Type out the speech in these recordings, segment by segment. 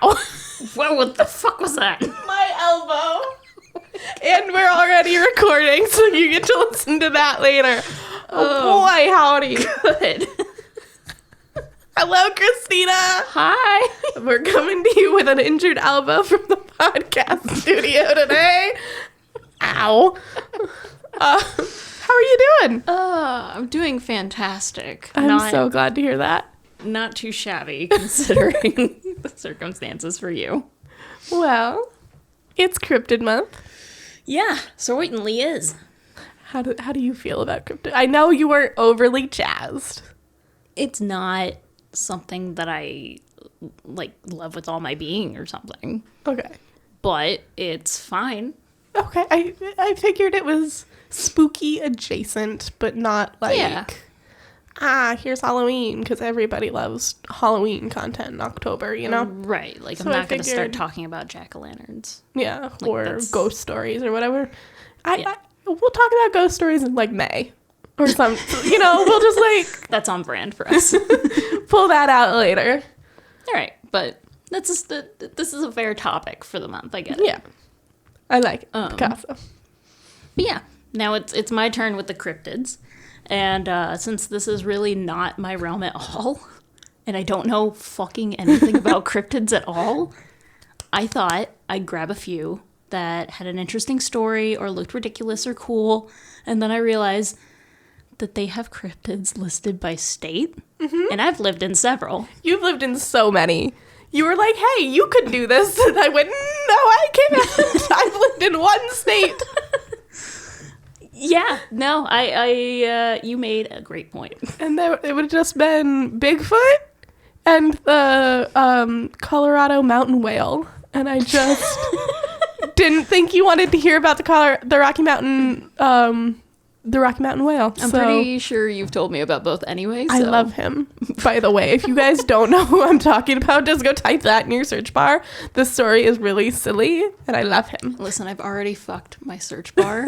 Ow. Well, what the fuck was that? My elbow. And we're already recording, so you get to listen to that later. Oh boy, howdy. Good. Hello, Christina. Hi. We're coming to you with an injured elbow from the podcast studio today. Ow. How are you doing? I'm doing fantastic. I'm so glad to hear that. Not too shabby, considering the circumstances for you. Well, it's Cryptid month. Yeah, certainly is. How do you feel about Cryptid? I know you weren't overly jazzed. It's not something that I, love with all my being or something. Okay. But it's fine. Okay, I figured it was spooky adjacent, but not here's Halloween, because everybody loves Halloween content in October, you know? Right, I'm not going to start talking about jack-o'-lanterns. Yeah, or ghost stories or whatever. We'll talk about ghost stories in, May. Or some, we'll just, That's on brand for us. pull that out later. All right, but this is a fair topic for the month, I get it. Yeah. I like it, Picasso. But yeah, now it's my turn with the cryptids. And since this is really not my realm at all, and I don't know fucking anything about cryptids at all, I thought I'd grab a few that had an interesting story or looked ridiculous or cool, and then I realized that they have cryptids listed by state, and I've lived in several. You've lived in so many. You were like, hey, you could do this. And I went, no, I can't. I've lived in one state. Yeah, no, I you made a great point. And it would have just been Bigfoot and the Colorado mountain whale. And I just didn't think you wanted to hear about the Rocky Mountain whale. I'm pretty sure you've told me about both anyway. So. I love him. By the way, if you guys don't know who I'm talking about, just go type that in your search bar. The story is really silly, and I love him. Listen, I've already fucked my search bar.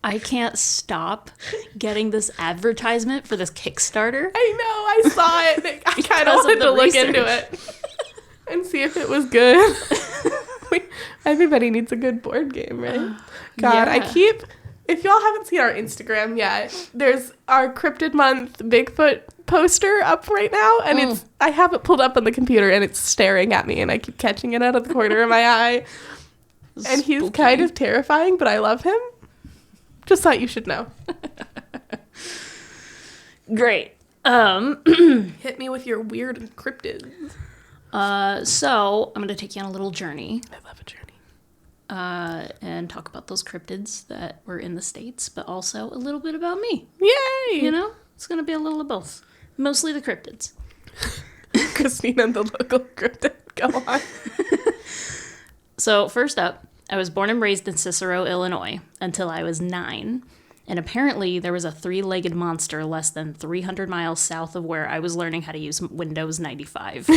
I can't stop getting this advertisement for this Kickstarter. I know, I saw it. I kind of wanted to look into it and see if it was good. Everybody needs a good board game, right? God, yeah. If y'all haven't seen our Instagram yet, there's our Cryptid Month Bigfoot poster up right now, and I have it pulled up on the computer, and it's staring at me, and I keep catching it out of the corner of my eye. And he's kind of terrifying, but I love him. Just thought you should know. Great. Hit me with your weird cryptids. So I'm going to take you on a little journey. I love a journey. And talk about those cryptids that were in the States, but also a little bit about me. Yay! It's going to be a little of both. Mostly the cryptids. Christina, the local cryptid. Go on. So first up, I was born and raised in Cicero, Illinois, until I was 9. And apparently there was a 3-legged monster less than 300 miles south of where I was learning how to use Windows 95.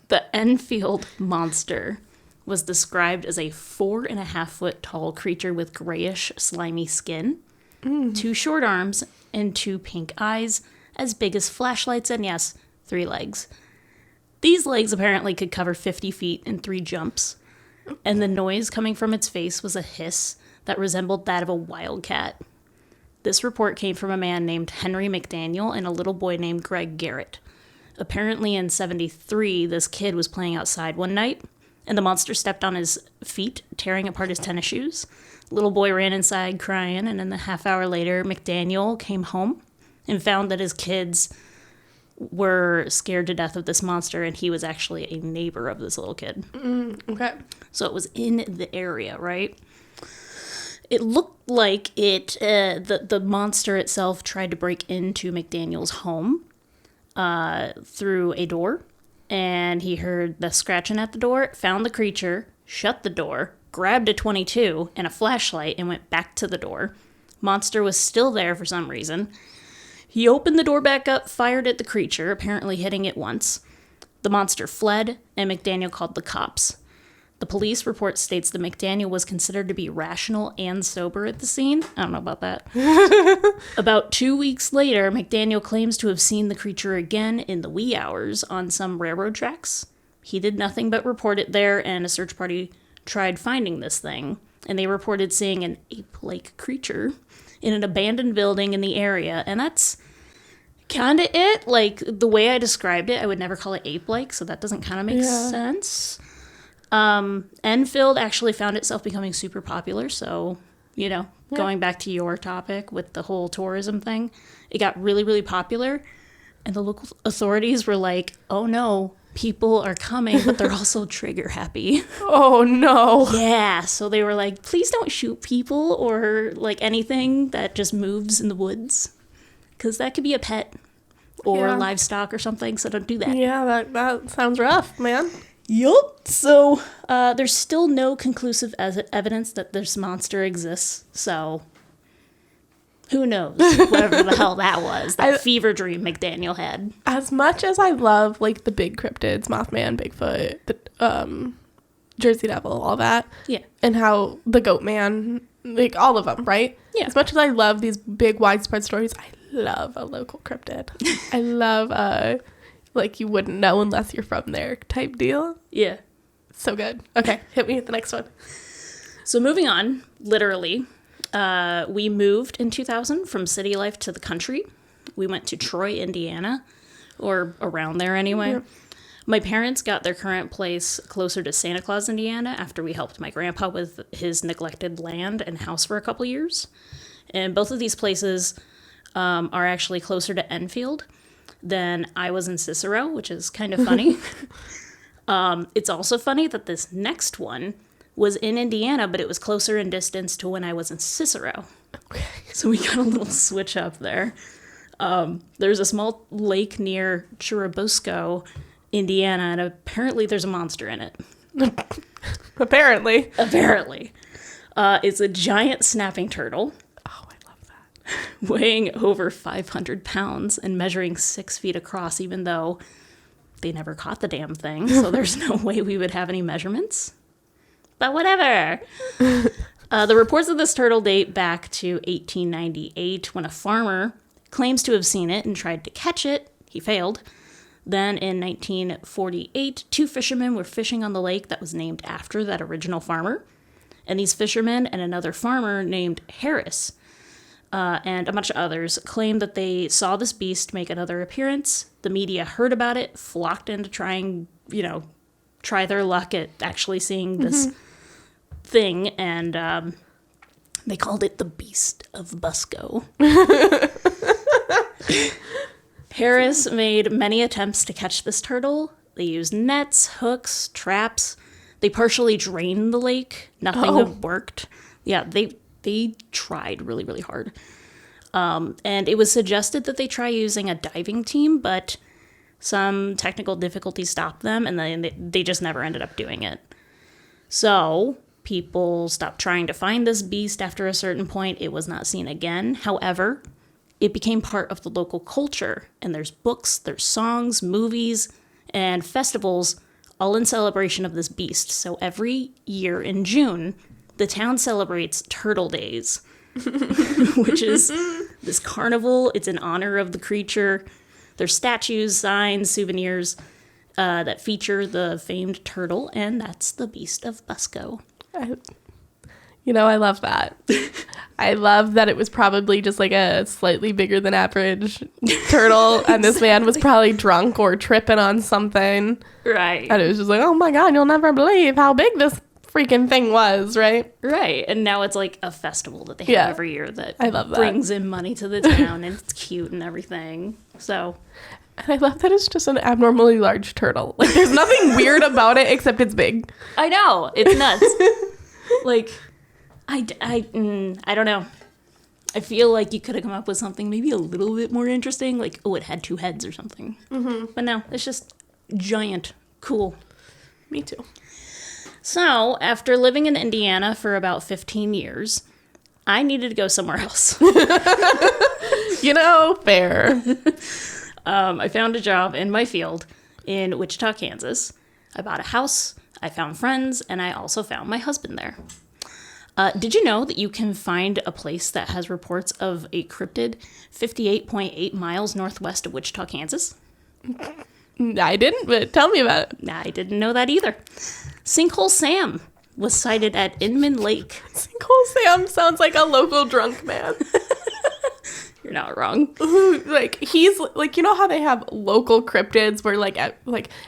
The Enfield monster was described as a 4.5-foot tall creature with grayish, slimy skin, 2 short arms, and 2 pink eyes, as big as flashlights, and yes, 3 legs. These legs apparently could cover 50 feet in 3 jumps, and the noise coming from its face was a hiss that resembled that of a wildcat. This report came from a man named Henry McDaniel and a little boy named Greg Garrett. Apparently in 1973, this kid was playing outside one night, and the monster stepped on his feet, tearing apart his tennis shoes. Little boy ran inside crying, and then a half hour later, McDaniel came home and found that his kids were scared to death of this monster, and he was actually a neighbor of this little kid. Okay. So it was in the area, right? It looked like the monster itself tried to break into McDaniel's home through a door. And he heard the scratching at the door, found the creature, shut the door, grabbed a .22 and a flashlight, and went back to the door. Monster was still there for some reason. He opened the door back up, fired at the creature, apparently hitting it once. The monster fled, and McDaniel called the cops. The police report states that McDaniel was considered to be rational and sober at the scene. I don't know about that. About 2 weeks later, McDaniel claims to have seen the creature again in the wee hours on some railroad tracks. He did nothing but report it there, and a search party tried finding this thing, and they reported seeing an ape-like creature in an abandoned building in the area, and that's kind of it. Like, the way I described it, I would never call it ape-like, so that doesn't kind of make sense. Enfield actually found itself becoming super popular, so, going back to your topic with the whole tourism thing, it got really, really popular, and the local authorities were like, oh no, people are coming, but they're also trigger happy. Oh no. Yeah, so they were like, please don't shoot people or like anything that just moves in the woods, because that could be a pet or livestock or something, so don't do that. Yeah, that sounds rough, man. Yup. So there's still no conclusive evidence that this monster exists, so who knows? Whatever the hell that was. That fever dream McDaniel had. As much as I love, like, the big cryptids, Mothman, Bigfoot, the Jersey Devil, all that. Yeah. And how the Goat Man, like, all of them, right? Yeah. As much as I love these big, widespread stories, I love a local cryptid. I love, like, you wouldn't know unless you're from there type deal. Yeah. So good. Okay, hit me with the next one. So moving on, literally... we moved in 2000 from city life to the country. We went to Troy, Indiana, or around there anyway. Yeah. My parents got their current place closer to Santa Claus, Indiana, after we helped my grandpa with his neglected land and house for a couple years. And both of these places are actually closer to Enfield than I was in Cicero, which is kind of funny. It's also funny that this next one was in Indiana, but it was closer in distance to when I was in Cicero. Okay. So we got a little switch up there. There's a small lake near Churubusco, Indiana, and apparently there's a monster in it. Apparently. It's a giant snapping turtle. Oh, I love that. Weighing over 500 pounds and measuring 6 feet across, even though they never caught the damn thing, so there's no way we would have any measurements. But whatever. The reports of this turtle date back to 1898, when a farmer claims to have seen it and tried to catch it. He failed. Then in 1948, 2 fishermen were fishing on the lake that was named after that original farmer. And these fishermen and another farmer named Harris and a bunch of others claimed that they saw this beast make another appearance. The media heard about it, flocked in to try and, try their luck at actually seeing this thing, and they called it the Beast of Busco. Harris made many attempts to catch this turtle. They used nets, hooks, traps. They partially drained the lake. Nothing had worked. Yeah, they tried really, really hard. And it was suggested that they try using a diving team, but some technical difficulties stopped them, and then they just never ended up doing it. So people stopped trying to find this beast after a certain point. It was not seen again. However, it became part of the local culture, and there's books, there's songs, movies, and festivals all in celebration of this beast. So every year in June, the town celebrates Turtle Days, which is this carnival. It's in honor of the creature. There's statues, signs, souvenirs that feature the famed turtle, and that's the Beast of Busco. I love that. I love that it was probably just like a slightly bigger than average turtle, and this man was probably drunk or tripping on something. Right. And it was just like, oh my God, you'll never believe how big this freaking thing was, right? Right. And now it's like a festival that they have every year that I love that. Brings in money to the town, and it's cute and everything. So... And I love that it's just an abnormally large turtle. Like, there's nothing weird about it except it's big. I know. It's nuts. Like, I don't know. I feel like you could have come up with something maybe a little bit more interesting. Like, it had 2 heads or something. Mm-hmm. But no, it's just giant. Cool. Me too. So, after living in Indiana for about 15 years, I needed to go somewhere else. Fair. I found a job in my field in Wichita, Kansas. I bought a house, I found friends, and I also found my husband there. Did you know that you can find a place that has reports of a cryptid 58.8 miles northwest of Wichita, Kansas? I didn't, but tell me about it. I didn't know that either. Sinkhole Sam was sighted at Inman Lake. Sinkhole Sam sounds like a local drunk man. You're not wrong. Like, he's like, you know how they have local cryptids where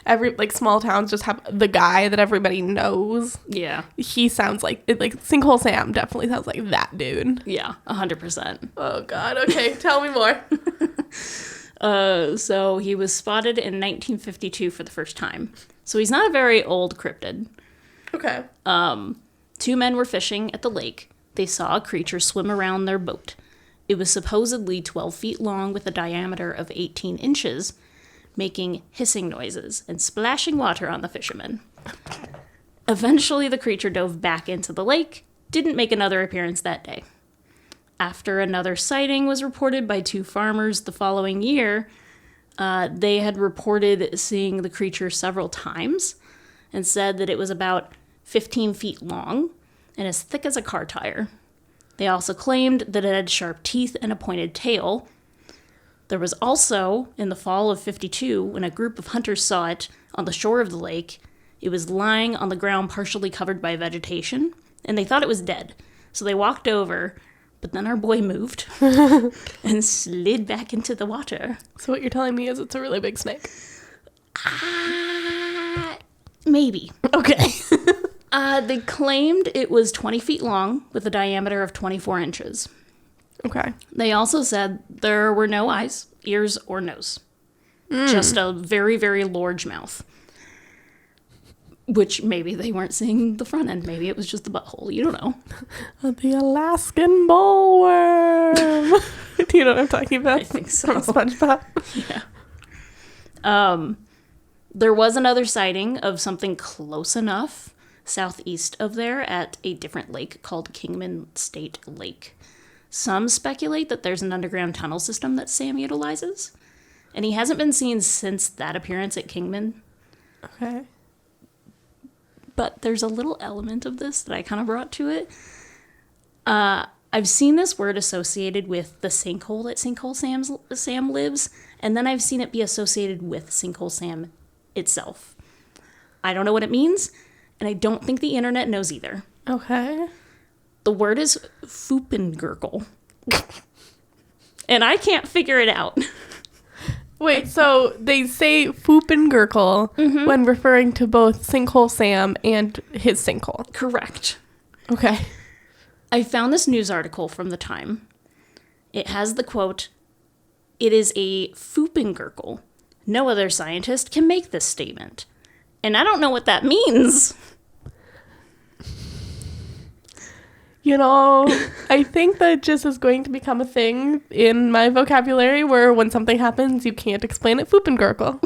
every small towns just have the guy that everybody knows? Yeah. He sounds like Sinkhole Sam definitely sounds like that dude. Yeah, 100%. Oh God. Okay, tell me more. So he was spotted in 1952 for the first time. So he's not a very old cryptid. Okay. 2 men were fishing at the lake. They saw a creature swim around their boat. It was supposedly 12 feet long with a diameter of 18 inches, making hissing noises and splashing water on the fishermen. Eventually, the creature dove back into the lake, didn't make another appearance that day. After another sighting was reported by 2 farmers the following year, they had reported seeing the creature several times and said that it was about 15 feet long and as thick as a car tire. They also claimed that it had sharp teeth and a pointed tail. There was also, in the fall of 52, when a group of hunters saw it on the shore of the lake, it was lying on the ground partially covered by vegetation, and they thought it was dead. So they walked over, but then our boy moved and slid back into the water. So what you're telling me is it's a really big snake? Maybe. Okay. They claimed it was 20 feet long with a diameter of 24 inches. Okay. They also said there were no eyes, ears, or nose. Just a very, very large mouth. Which maybe they weren't seeing the front end. Maybe it was just the butthole. You don't know. The Alaskan bullworm. Do you know what I'm talking about? I think so. From SpongeBob. Yeah. There was another sighting of something close enough southeast of there at a different lake called Kingman State Lake. Some speculate that there's an underground tunnel system that Sam utilizes, and he hasn't been seen since that appearance at Kingman. Okay. But there's a little element of this that I kind of brought to it. I've seen this word associated with the sinkhole that Sinkhole Sam lives, and then I've seen it be associated with Sinkhole Sam itself. I don't know what it means, and I don't think the internet knows either. Okay. The word is Foopengurkle. And I can't figure it out. Wait, so they say Foopengurkle when referring to both Sinkhole Sam and his sinkhole. Correct. Okay. I found this news article from the Time. It has the quote, "It is a Foopengurkle. No other scientist can make this statement." And I don't know what that means. You know, I think that just is going to become a thing in my vocabulary where when something happens, you can't explain it. Foopengurkle.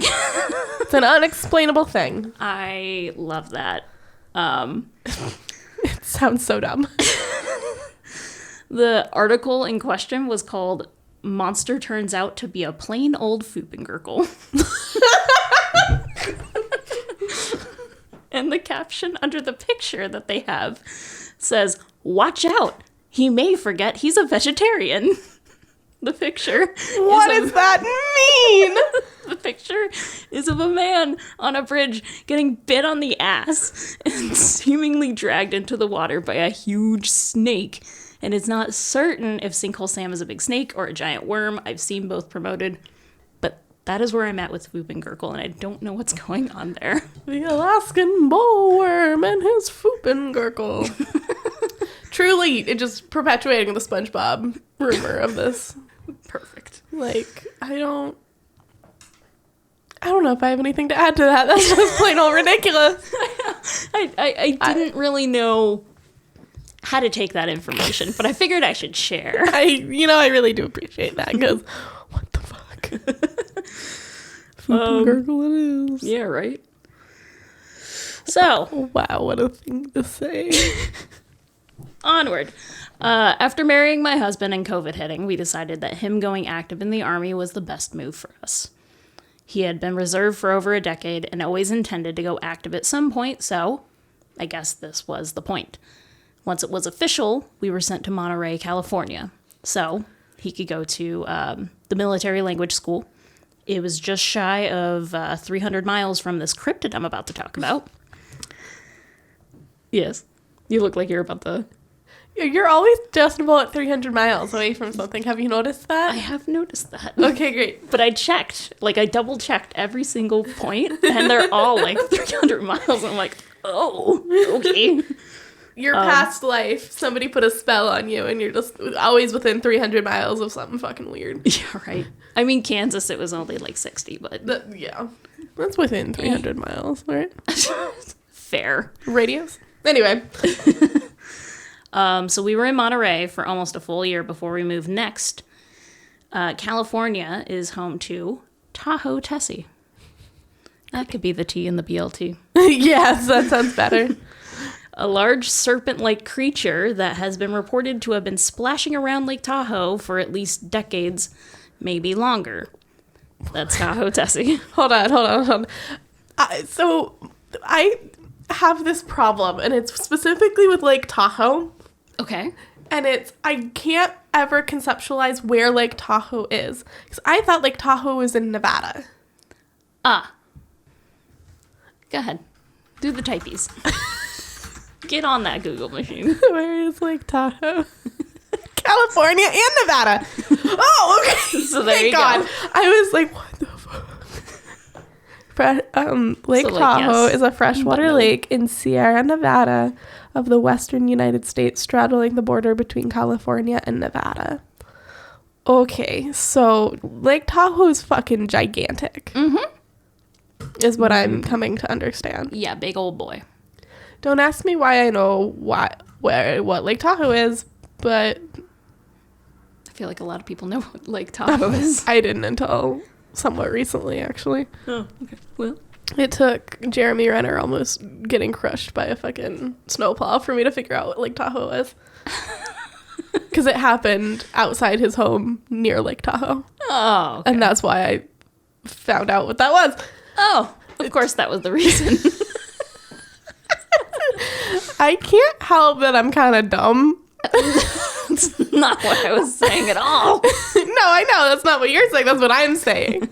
It's an unexplainable thing. I love that. It sounds so dumb. The article in question was called "Monster Turns Out to Be a Plain Old Foopengurkle." And the caption under the picture that they have says, "Watch out, he may forget he's a vegetarian." The picture. What does that mean? The picture is of a man on a bridge getting bit on the ass and seemingly dragged into the water by a huge snake. And it's not certain if Sinkhole Sam is a big snake or a giant worm. I've seen both promoted. But that is where I'm at with Foopengurkle, and I don't know what's going on there. The Alaskan bullworm and his Foopengurkle. Truly, it just perpetuating the SpongeBob rumor of this. Perfect. Like, I don't know if I have anything to add to that. That's just plain old ridiculous. I didn't really know how to take that information, but I figured I should share. I really do appreciate that, because what the fuck? Foopengurkle it is. Yeah, right? So. Wow, what a thing to say. Onward. After marrying my husband and COVID hitting, we decided that him going active in the Army was the best move for us. He had been reserved for over a decade and always intended to go active at some point, so I guess this was the point. Once it was official, we were sent to Monterey, California, so he could go to the military language school It was just shy of 300 miles from this cryptid I'm about to talk about. Yes. You look like you're about to... You're always just about 300 miles away from something. Have you noticed that? I have noticed that. Okay, great. But I checked. Like, I double-checked every single point, and they're all, like, 300 miles. I'm like, oh, okay. Your past life, somebody put a spell on you, and you're just always within 300 miles of something fucking weird. Yeah, right. I mean, Kansas, it was only, like, 60, but... Yeah. That's within 300 miles, right? Fair. Radius? Anyway. So we were in Monterey for almost a full year before we moved next. California is home to Tahoe Tessie. That could be the T in the BLT. Yes, that sounds better. A large serpent-like creature that has been reported to have been splashing around Lake Tahoe for at least decades, maybe longer. That's Tahoe Tessie. Hold on. So I have this problem, and it's specifically with Lake Tahoe. Okay. And I can't ever conceptualize where Lake Tahoe is. Because I thought Lake Tahoe was in Nevada. Ah. Go ahead. Do the typies. Get on that Google machine. Where is Lake Tahoe? California and Nevada. Oh, okay. So there Thank you God. go. I was like, what the fuck? Lake Tahoe is a freshwater lake in Sierra Nevada of the western United States, straddling the border between California and Nevada. Okay, so Lake Tahoe is fucking gigantic. Mm-hmm. Is what I'm coming to understand. Yeah, big old boy. Don't ask me why I know what Lake Tahoe is, but I feel like a lot of people know what Lake Tahoe is. I didn't until somewhat recently, actually. Oh, okay. Well, it took Jeremy Renner almost getting crushed by a fucking snowplow for me to figure out what Lake Tahoe is. Because it happened outside his home near Lake Tahoe. oh, okay. And that's why I found out what that was. Oh, of course that was the reason. I can't help that I'm kind of dumb. That's not what I was saying at all. No, I know. That's not what you're saying. That's what I'm saying.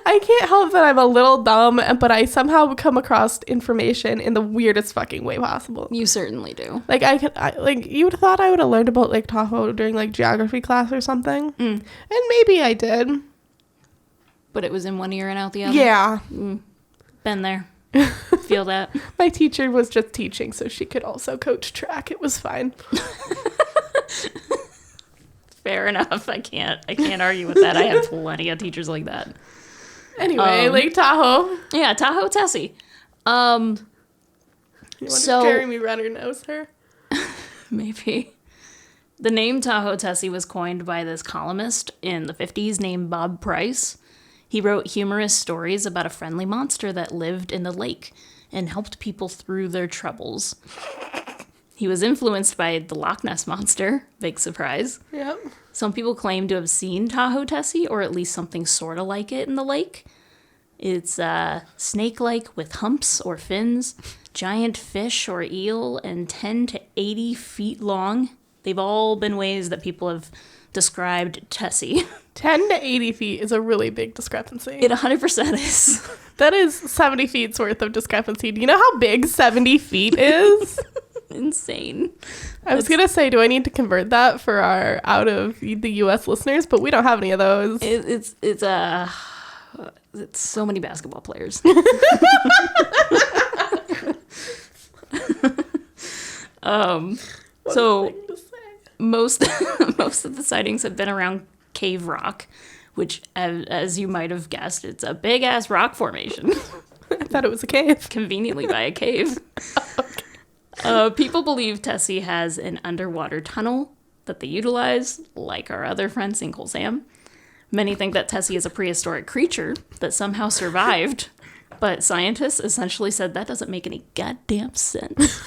I can't help that I'm a little dumb, but I somehow come across information in the weirdest fucking way possible. You certainly do. Like, you would have thought I would have learned about Lake Tahoe during, like, geography class or something. And maybe I did. But it was in one ear and out the other? Yeah. Been there. Feel that? My teacher was just teaching so she could also coach track. It was fine. Fair enough. I can't argue with that. I have plenty of teachers like that. Anyway, Lake Tahoe. Yeah, Tahoe Tessie. You wonder if Jeremy Renner knows her? Maybe. The name Tahoe Tessie was coined by this columnist in the 50s named Bob Price. He wrote humorous stories about a friendly monster that lived in the lake and helped people through their troubles. He was influenced by the Loch Ness Monster. Big surprise. Yep. Some people claim to have seen Tahoe Tessie, or at least something sort of like it in the lake. It's snake-like with humps or fins, giant fish or eel, and 10 to 80 feet long. They've all been ways that people have described Tessie. 10 to 80 feet is a really big discrepancy. It 100% is. That is 70 feet's worth of discrepancy. Do you know how big 70 feet is? Insane. I was going to say, do I need to convert that for our out of the U.S. listeners? But we don't have any of those. It's so many basketball players. So most of the sightings have been around Cave Rock, which, as you might have guessed, it's a big ass rock formation. I thought it was a cave. Conveniently by a cave. Okay. People believe Tessie has an underwater tunnel that they utilize, like our other friend Sinkhole Sam. Many think that Tessie is a prehistoric creature that somehow survived, but scientists essentially said that doesn't make any goddamn sense.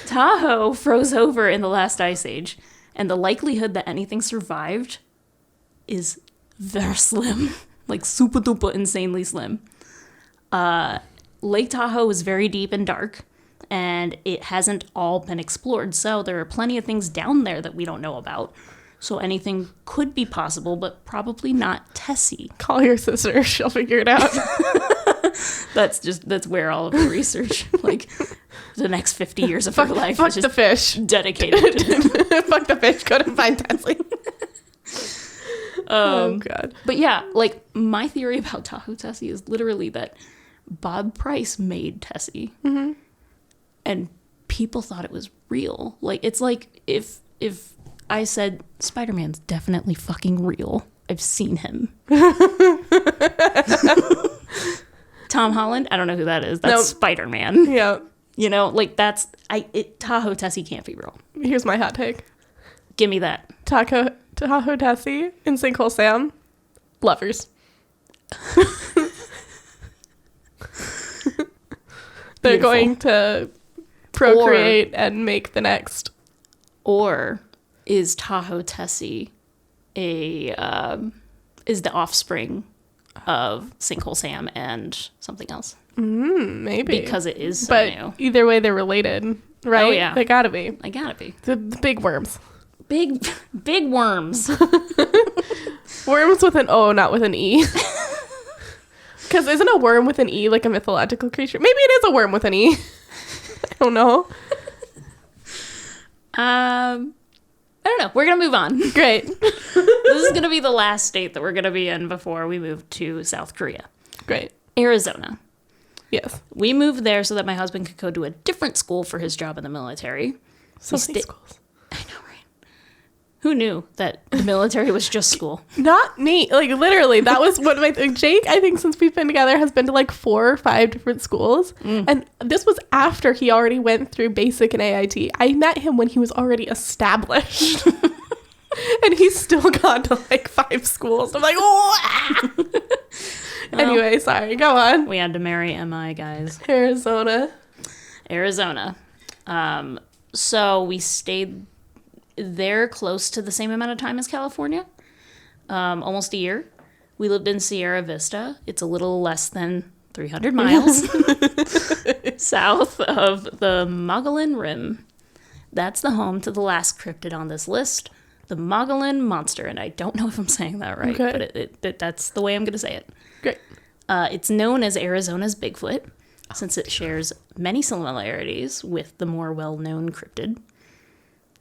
Tahoe froze over in the last ice age, and the likelihood that anything survived is very slim. Like super duper insanely slim. Lake Tahoe is very deep and dark, and it hasn't all been explored, so there are plenty of things down there that we don't know about. So anything could be possible, but probably not Tessie. Call your sister. She'll figure it out. That's where all of the research, like the next 50 years of her life fuck is just the fish. dedicated to Fuck the fish. Go to find Tessie. Oh, God. But yeah, like my theory about Tahoe Tessie is literally that Bob Price made Tessie. Mm-hmm. And people thought it was real. Like, it's like if I said, Spider-Man's definitely fucking real. I've seen him. Tom Holland? I don't know who that is. That's Nope. Spider-Man. Yeah. You know, like Tahoe Tessie can't be real. Here's my hot take. Give me that. Tahoe Tessie and Sinkhole Sam, lovers. They're Beautiful. going to procreate and make the next. Or is Tahoe Tessie is the offspring of Sinkhole Sam and something else? Maybe. Because it is so but new. Either way, they're related, right? Oh, yeah. They gotta be. They gotta be. The big worms. Big worms. Worms with an O, not with an E. Because isn't a worm with an E like a mythological creature? Maybe it is a worm with an E. I don't know. I don't know. We're gonna move on. Great. This is gonna be the last state that we're gonna be in before we move to South Korea. Great. Arizona. Yes. We moved there so that my husband could go to a different school for his job in the military. So many schools. I know, right? Who knew that the military was just school? Not me. Like, literally, that was what my... Jake, I think, since we've been together, has been to, like, 4 or 5 different schools. And this was after he already went through basic and AIT. I met him when he was already established. And he's still gone to, like, 5 schools. I'm like, oh! Well, anyway, sorry. Go on. We had to marry MI, guys. Arizona. So we stayed there close to the same amount of time as California, almost a year. We lived in Sierra Vista. It's a little less than 300 miles south of the Mogollon Rim. That's the home to the last cryptid on this list, the Mogollon Monster. And I don't know if I'm saying that right, okay. but that's the way I'm going to say it. Great. It's known as Arizona's Bigfoot, since it shares many similarities with the more well-known cryptid.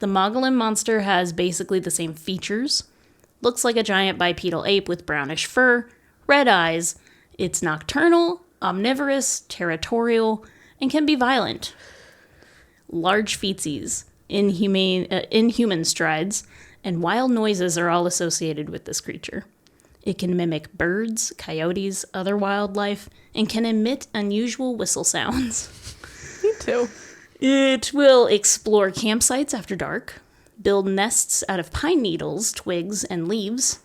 The Mogollon Monster has basically the same features. Looks like a giant bipedal ape with brownish fur, red eyes. It's nocturnal, omnivorous, territorial, and can be violent. Large feetsies, inhuman strides, and wild noises are all associated with this creature. It can mimic birds, coyotes, other wildlife, and can emit unusual whistle sounds. Me too. It will explore campsites after dark, build nests out of pine needles, twigs, and leaves.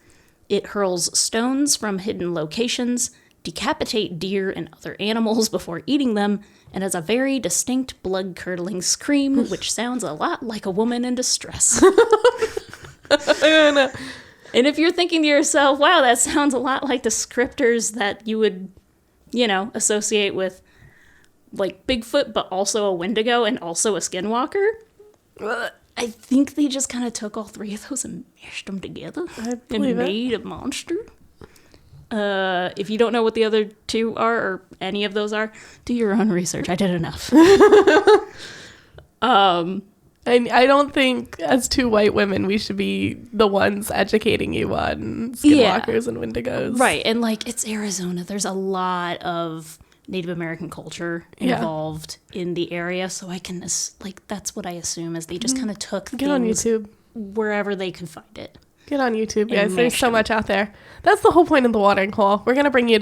It hurls stones from hidden locations, decapitate deer and other animals before eating them, and has a very distinct blood-curdling scream, which sounds a lot like a woman in distress. And if you're thinking to yourself, wow, that sounds a lot like descriptors that you would, associate with, like, Bigfoot, but also a Wendigo and also a Skinwalker, I think they just kind of took all 3 of those and mashed them together and made a monster. If you don't know what the other 2 are, or any of those are, do your own research. I did enough. I don't think, as 2 white women, we should be the ones educating you on skinwalkers and wendigos. Right, and, like, it's Arizona. There's a lot of Native American culture involved in the area, so I can, that's what I assume, is they just kind of took things on YouTube wherever they could find it. Get on YouTube, guys. There's so much out there. That's the whole point of the watering hole. We're going to bring you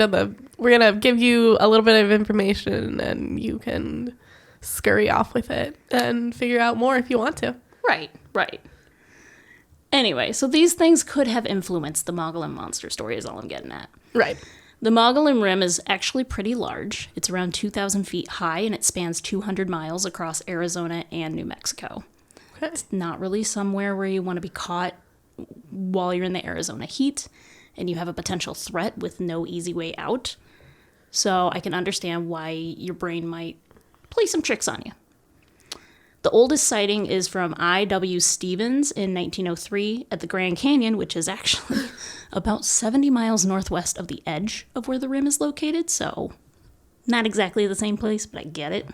we're going to give you a little bit of information, and you can scurry off with it and figure out more if you want to. Right. Anyway, so these things could have influenced the Mogollon Monster story, is all I'm getting at. Right. The Mogollon Rim is actually pretty large. It's around 2,000 feet high, and it spans 200 miles across Arizona and New Mexico. Okay. It's not really somewhere where you want to be caught while you're in the Arizona heat, and you have a potential threat with no easy way out. So I can understand why your brain might play some tricks on you. The oldest sighting is from I.W. Stevens in 1903 at the Grand Canyon, which is actually about 70 miles northwest of the edge of where the rim is located, so not exactly the same place, but I get it.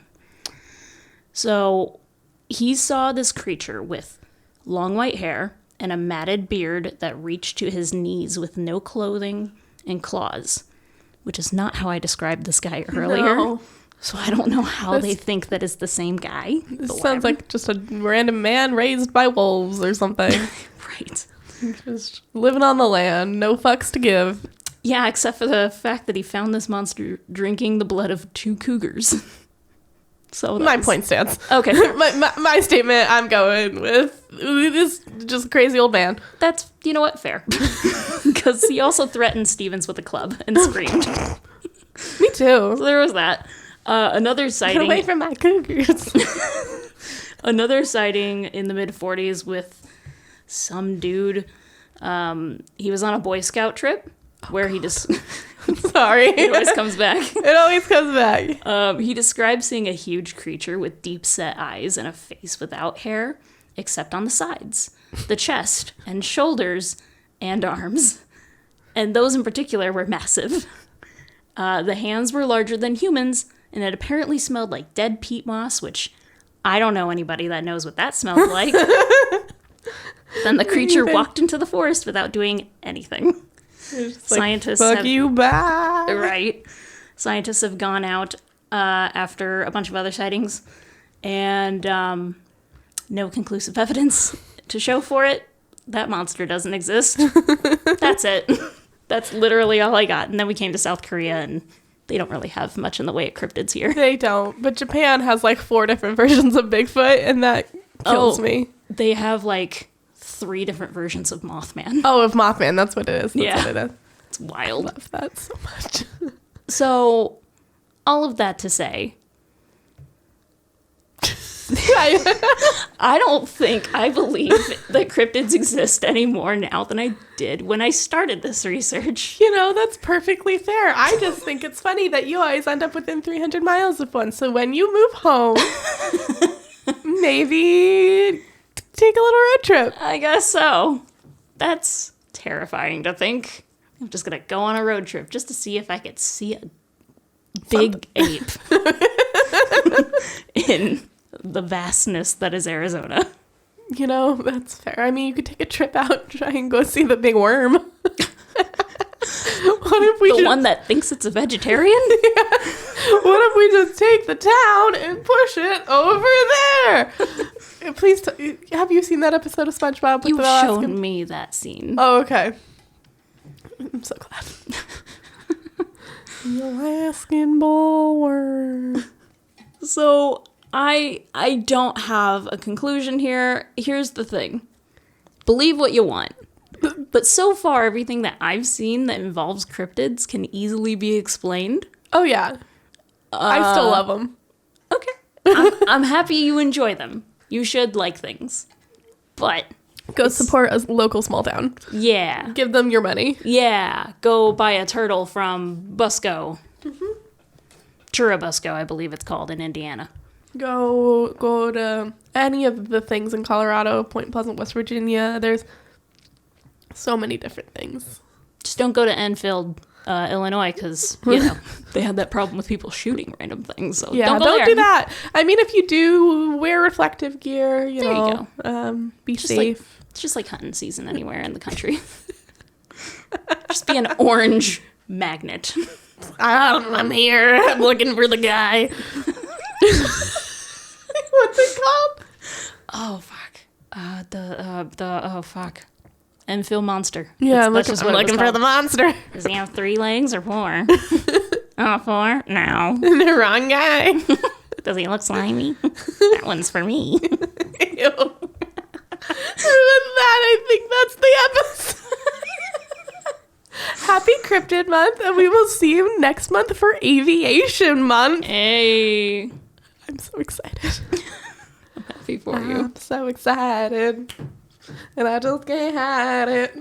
So he saw this creature with long white hair and a matted beard that reached to his knees with no clothing and claws, which is not how I described this guy earlier. No. So I don't know how they think that is the same guy. This sounds like just a random man raised by wolves or something. Right. Just living on the land, no fucks to give. Yeah, except for the fact that he found this monster drinking the blood of 2 cougars. So my point stands. Okay. my statement, I'm going with this just crazy old man. That's, you know what, fair. Because he also threatened Stevens with a club and screamed. Me too. So there was that. Another sighting. Get away from my cougars. Another sighting in the mid-40s with some dude. He was on a Boy Scout trip where he just... Sorry. It always comes back. It always comes back. He described seeing a huge creature with deep-set eyes and a face without hair, except on the sides, the chest, and shoulders, and arms. And those in particular were massive. The hands were larger than humans, and it apparently smelled like dead peat moss, which I don't know anybody that knows what that smells like. Then the creature walked into the forest without doing anything. Scientists like, fuck you, bye. Right. Scientists have gone out after a bunch of other sightings, and no conclusive evidence to show for it. That monster doesn't exist. That's it. That's literally all I got. And then we came to South Korea, and they don't really have much in the way of cryptids here. They don't. But Japan has like 4 different versions of Bigfoot, and that kills me. They have like 3 different versions of Mothman. Oh, of Mothman. That's what it is. That's what it is. It's wild. I love that so much. So, all of that to say, I don't think I believe that cryptids exist any more now than I did when I started this research. You know, that's perfectly fair. I just think it's funny that you always end up within 300 miles of one. So when you move home, maybe take a little road trip. I guess so. That's terrifying to think. I'm just going to go on a road trip just to see if I could see a big ape in the vastness that is Arizona. You know, that's fair. I mean, you could take a trip out, try and go see the big worm. What if we one that thinks it's a vegetarian? Yeah. What if we just take the town and push it over there? Please, have you seen that episode of SpongeBob? You've shown me that scene. Oh, okay. I'm so glad. The Alaskan bullworm. So I don't have a conclusion here. Here's the thing. Believe what you want. But so far, everything that I've seen that involves cryptids can easily be explained. Oh, yeah. I still love them. Okay. I'm happy you enjoy them. You should like things. But go support a local small town. Yeah. Give them your money. Yeah. Go buy a turtle from Busco. Mm-hmm. Churubusco, I believe it's called in Indiana. Go to any of the things in Colorado, Point Pleasant, West Virginia. There's so many different things. Just don't go to Enfield, Illinois, because, you know, they had that problem with people shooting random things. So yeah, don't do that. I mean, if you do, wear reflective gear, you know. Be just safe. It's just like hunting season anywhere in the country. Just be an orange magnet. I'm here. I'm looking for the guy. What's it called? Oh, fuck. Oh, fuck. Enfield Monster. Yeah, I'm looking for the monster. Does he have 3 legs or 4? 4? No. The wrong guy. Does he look slimy? That one's for me. Ew. With that, I think that's the episode. Happy Cryptid Month, and we will see you next month for Aviation Month. Hey. I'm so excited. I'm happy for you. I'm so excited. And I just can't hide it.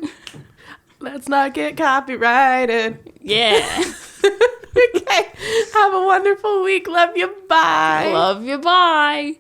Let's not get copyrighted. Yeah. Okay. Have a wonderful week. Love you. Bye. Love you. Bye.